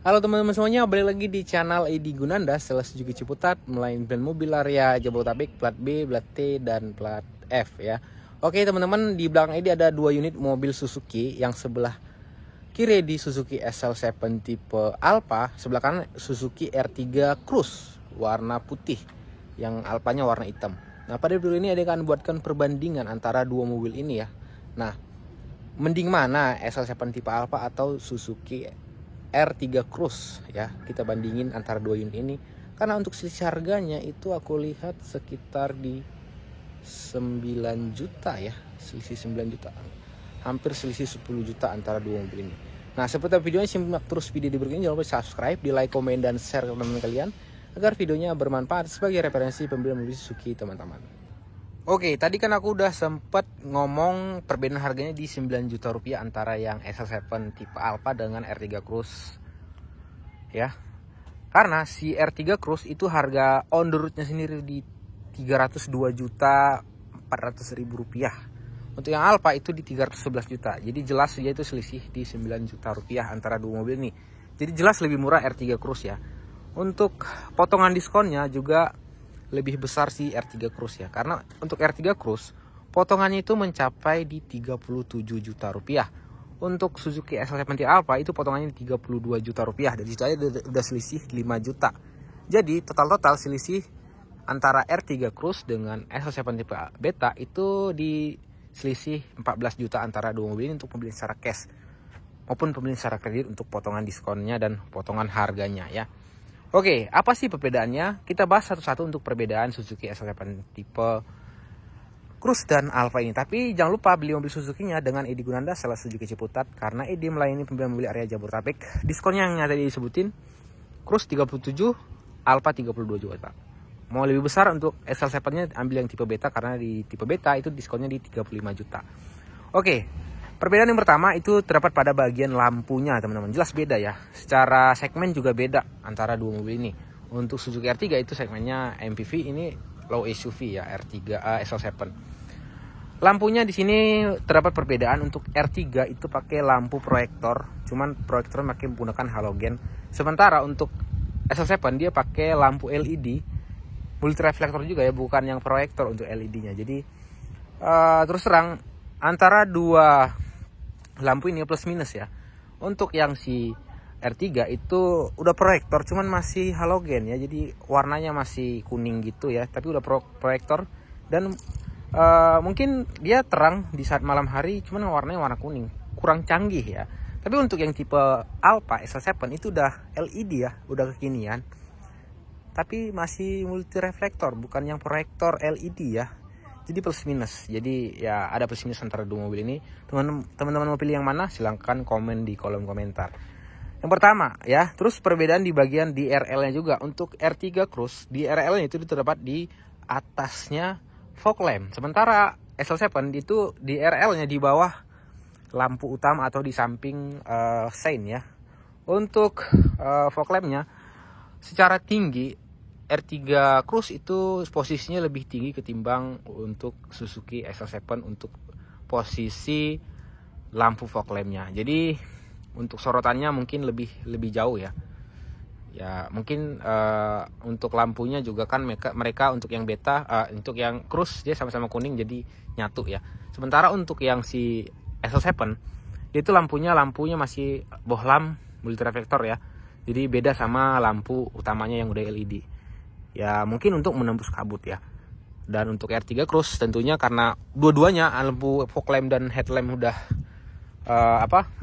Halo teman-teman semuanya, balik lagi di channel Edi Gunanda, sales Suzuki Ciputat, melayani brand mobil area Jabodetabek, plat B, plat T, dan plat F ya. Oke teman-teman, di belakang Edi ada 2 unit mobil Suzuki. Yang sebelah kiri di Suzuki SL7 tipe Alpha, sebelah kanan Suzuki R3 Cruise warna putih, yang Alphanya warna hitam. Nah, pada video ini Edi akan buatkan perbandingan antara dua mobil ini ya. Nah, mending mana SL7 tipe Alpha atau Suzuki R3 Cruise ya, kita bandingin antara dua unit ini. Karena untuk selisih harganya itu aku lihat sekitar di 9 juta ya, selisih 9 juta, hampir selisih 10 juta antara dua mobil ini. Nah, seperti videonya, simak terus video di berikut ini. Jangan lupa subscribe, di like, komen, dan share ke teman-teman kalian agar videonya bermanfaat sebagai referensi pembelian mobil Suzuki teman-teman. Oke, tadi kan aku udah sempet ngomong perbedaan harganya di 9 juta rupiah antara yang SL7 tipe Alpha dengan R3 Cruise ya. Karena si R3 Cruise itu harga on the road-nya sendiri di 302 juta 400 ribu rupiah. Untuk yang Alpha itu di 311 juta. Jadi jelas saja itu selisih di 9 juta rupiah antara dua mobil ini. Jadi jelas lebih murah R3 Cruise ya. Untuk potongan diskonnya juga lebih besar si R3 Cruise ya. Karena untuk R3 Cruise potongannya itu mencapai di 37 juta rupiah. Untuk Suzuki SL7 Alpha itu potongannya di 32 juta rupiah. Dari situ aja udah selisih 5 juta. Jadi total selisih antara R3 Cruise dengan SL7 tipe Beta itu di selisih 14 juta antara dua mobil ini untuk pembelian secara cash maupun pembelian secara kredit untuk potongan diskonnya dan potongan harganya ya. Oke, apa sih perbedaannya? Kita bahas satu-satu untuk perbedaan Suzuki SL7 tipe Cruise dan Alpha ini. Tapi jangan lupa beli mobil Suzuki-nya dengan Edi Gunanda, sales Suzuki Ciputat. Karena Edi melayani pembelian mobil area Jabodetabek. Diskonnya yang tadi disebutin, Cruise 37, Alpha 32 juta. Mau lebih besar untuk SL7-nya ambil yang tipe Beta, karena di tipe Beta itu diskonnya di 35 juta. Oke. Perbedaan yang pertama itu terdapat pada bagian lampunya teman-teman. Jelas beda ya. Secara segmen juga beda antara dua mobil ini. Untuk Suzuki R3 itu segmennya MPV, ini low SUV ya, R3 SL7. Lampunya di sini terdapat perbedaan. Untuk R3 itu pakai lampu proyektor, cuman proyektornya pakai menggunakan halogen. Sementara untuk SL7 dia pakai lampu LED multi reflektor juga ya, bukan yang proyektor untuk LED-nya. Jadi terus terang antara dua lampu ini plus minus ya. Untuk yang si R3 itu udah proyektor cuman masih halogen ya, jadi warnanya masih kuning gitu ya, tapi udah proyektor dan mungkin dia terang di saat malam hari, cuman warnanya warna kuning, kurang canggih ya. Tapi untuk yang tipe Alpha SL7 itu udah LED ya, udah kekinian, tapi masih multi reflektor, bukan yang proyektor LED ya. Jadi plus minus. Jadi ya ada plus minus antara dua mobil ini. Teman-teman mau pilih yang mana? Silahkan komen di kolom komentar. Yang pertama ya, terus perbedaan di bagian DRL-nya juga. Untuk R3 Cruise, DRL-nya itu terdapat di atasnya fog lamp. Sementara SL7 itu DRL-nya di bawah lampu utama atau di samping sein ya. Untuk fog lamp-nya secara tinggi R3 Cruise itu posisinya lebih tinggi ketimbang untuk Suzuki SL7 untuk posisi lampu fog lamp-nya. Jadi untuk sorotannya mungkin lebih jauh ya. Ya mungkin untuk lampunya juga kan mereka untuk yang Beta, untuk yang Cruise dia sama-sama kuning jadi nyatu ya. Sementara untuk yang si SL7 dia itu lampunya masih bohlam multi reflektor ya. Jadi beda sama lampu utamanya yang udah LED. Ya mungkin untuk menembus kabut ya. Dan untuk R3 Cruise tentunya karena dua-duanya lampu fog lamp dan headlamp udah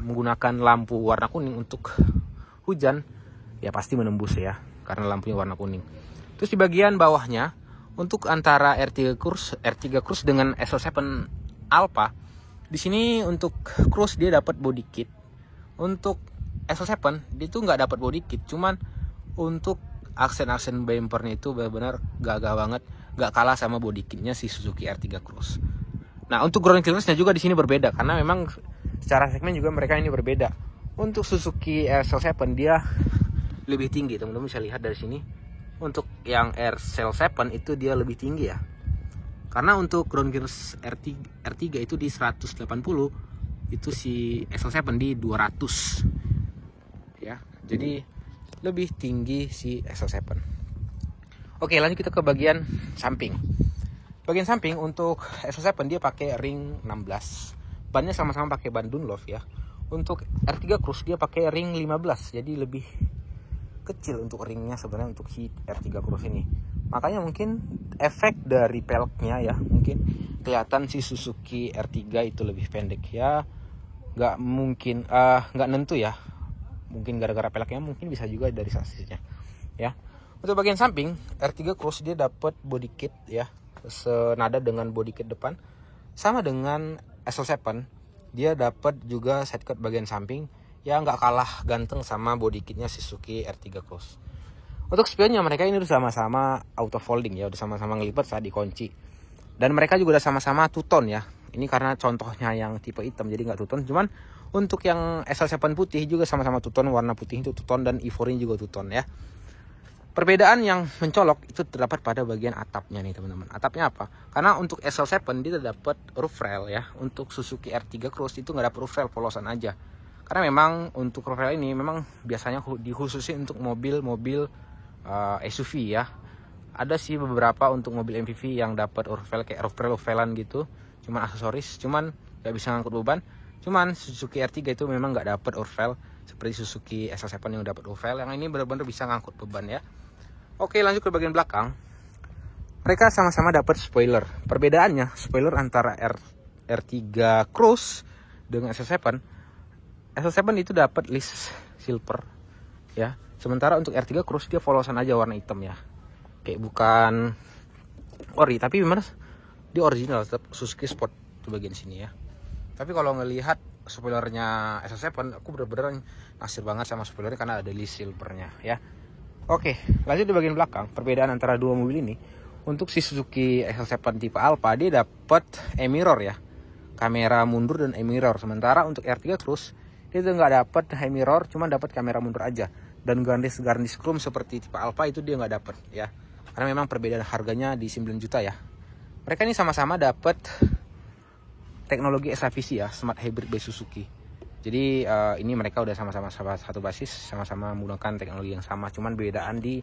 menggunakan lampu warna kuning untuk hujan, ya pasti menembus ya karena lampunya warna kuning. Terus di bagian bawahnya untuk antara R3 Cruise dengan SL7 Alpha, di sini untuk Cruise dia dapat body kit. Untuk SL7 dia tuh nggak dapat body kit, cuman untuk aksen bumpernya itu benar-benar gagah banget, gak kalah sama body kitnya si Suzuki R3 Cruise. Nah untuk ground clearance-nya juga di sini berbeda karena memang secara segmen juga mereka ini berbeda. Untuk Suzuki SL7 dia lebih tinggi, teman-teman bisa lihat dari sini. Untuk yang SL7 itu dia lebih tinggi ya. Karena untuk ground clearance R3 itu di 180, itu si SL7 di 200 ya. Jadi lebih tinggi si XL7. Oke, lanjut kita ke bagian samping. Bagian samping untuk XL7 dia pakai ring 16. Bannya sama-sama pakai ban Dunlop ya. Untuk R3 Cruise dia pakai ring 15, jadi lebih kecil untuk ringnya sebenarnya untuk si R3 Cruise ini. Makanya mungkin efek dari peleknya ya, mungkin kelihatan si Suzuki R3 itu lebih pendek ya. Nggak mungkin, nggak nentu ya. Mungkin gara-gara peleknya, mungkin bisa juga dari sasisnya ya. Untuk bagian samping R3 Cruise dia dapat body kit ya, senada dengan body kit depan, sama dengan XL7 dia dapat juga sidecut bagian samping yang nggak kalah ganteng sama body kitnya Suzuki R3 Cruise. Untuk spionnya mereka ini udah sama-sama auto folding ya, udah sama-sama ngelipat saat dikunci. Dan mereka juga udah sama-sama two tone ya. Ini karena contohnya yang tipe hitam jadi nggak two tone. Cuman untuk yang XL7 putih juga sama-sama two tone, warna putih itu two tone dan Ivory juga two tone ya. Perbedaan yang mencolok itu terdapat pada bagian atapnya nih teman-teman. Atapnya apa? Karena untuk XL7 dia dapat roof rail ya. Untuk Suzuki R3 Cruise itu nggak dapat roof rail, polosan aja. Karena memang untuk roof rail ini memang biasanya dikhususin untuk mobil-mobil SUV ya. Ada sih beberapa untuk mobil MPV yang dapat roof rail kayak roof railan gitu. Cuman aksesoris, cuman nggak bisa ngangkut beban. Cuman Suzuki R3 itu memang nggak dapat roof rail seperti Suzuki XL7 yang dapat roof rail. Yang ini benar-benar bisa ngangkut beban ya. Oke, lanjut ke bagian belakang. Mereka sama-sama dapat spoiler. Perbedaannya spoiler antara R3 Cruise dengan XL7 itu dapat list silver ya. Sementara untuk R3 Cruise dia polosan aja warna hitam ya. Kayak bukan ori, tapi benar dia original tetap Suzuki Sport di bagian sini ya. Tapi kalau ngelihat spoilernya XL7 aku bener-bener naksir banget sama spoilernya karena ada list silvernya ya. Oke, lanjut di bagian belakang. Perbedaan antara dua mobil ini, untuk si Suzuki XL7 tipe Alpha dia dapat e-mirror ya, kamera mundur dan e-mirror. Sementara untuk R3 Cruise dia tuh nggak dapat e-mirror, cuma dapat kamera mundur aja. Dan garnish chrome seperti tipe Alpha itu dia nggak dapat ya, karena memang perbedaan harganya di 9 juta ya. Mereka ini sama-sama dapat teknologi SAVC ya, Smart Hybrid by Suzuki. Jadi ini mereka udah sama-sama satu basis, sama-sama menggunakan teknologi yang sama. Cuman bedaan di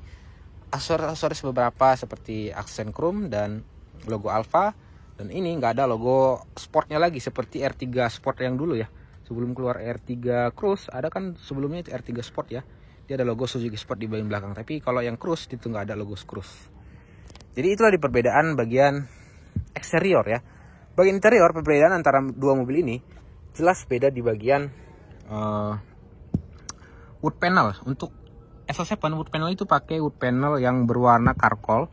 aksesoris beberapa seperti aksen chrome dan logo Alpha. Dan ini nggak ada logo sportnya lagi seperti R3 Sport yang dulu ya. Sebelum keluar R3 Cruise ada kan sebelumnya itu R3 Sport ya. Dia ada logo Suzuki Sport di bagian belakang. Tapi kalau yang Cruise itu nggak ada logo Cruise. Jadi itulah di perbedaan bagian eksterior ya. Bagian interior perbedaan antara dua mobil ini jelas beda di bagian wood panel. Untuk XL7 wood panel itu pakai wood panel yang berwarna charcoal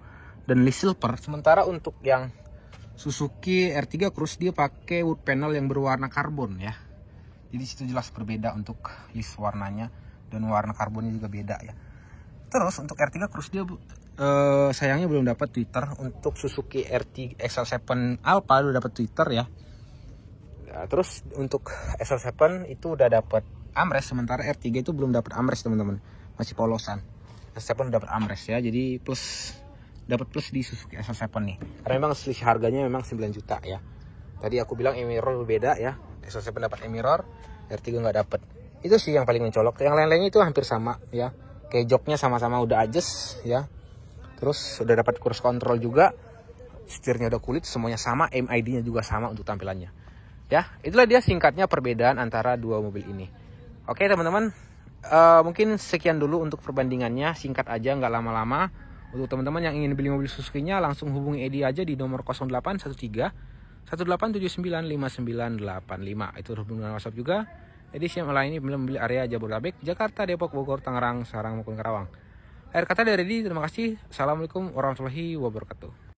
dan list silver. Sementara untuk yang Suzuki R3 Cruise dia pakai wood panel yang berwarna karbon ya. Jadi situ jelas berbeda untuk list warnanya dan warna karbonnya juga beda ya. Terus untuk R3 Cruise dia sayangnya belum dapat Twitter. Untuk Suzuki R3 XL7 Alpha udah dapat Twitter ya. Terus untuk XL7 itu udah dapat armrest, sementara R3 itu belum dapat armrest teman-teman, masih polosan. XL7 dapat armrest ya, jadi dapat plus di Suzuki XL7 nih. Karena memang selisih harganya memang 9 juta ya. Tadi aku bilang e-mirror beda ya, XL7 dapat e-mirror, R3 nggak dapat. Itu sih yang paling mencolok. Yang lain-lainnya itu hampir sama ya. Kayak joknya sama-sama udah adjust ya. Terus udah dapat cruise control juga, setirnya udah kulit, semuanya sama, MID-nya juga sama untuk tampilannya. Ya, itulah dia singkatnya perbedaan antara dua mobil ini. Oke teman-teman, mungkin sekian dulu untuk perbandingannya, singkat aja nggak lama-lama. Untuk teman-teman yang ingin beli mobil Suzuki-nya langsung hubungi Edi aja di nomor 0813 1879 5985. Itu hubungan WhatsApp juga. Edi siap melayani pembeli area Jabodetabek, Jakarta, Depok, Bogor, Tangerang, Serang maupun Karawang. Akhir kata dari Edi, terima kasih. Assalamualaikum warahmatullahi wabarakatuh.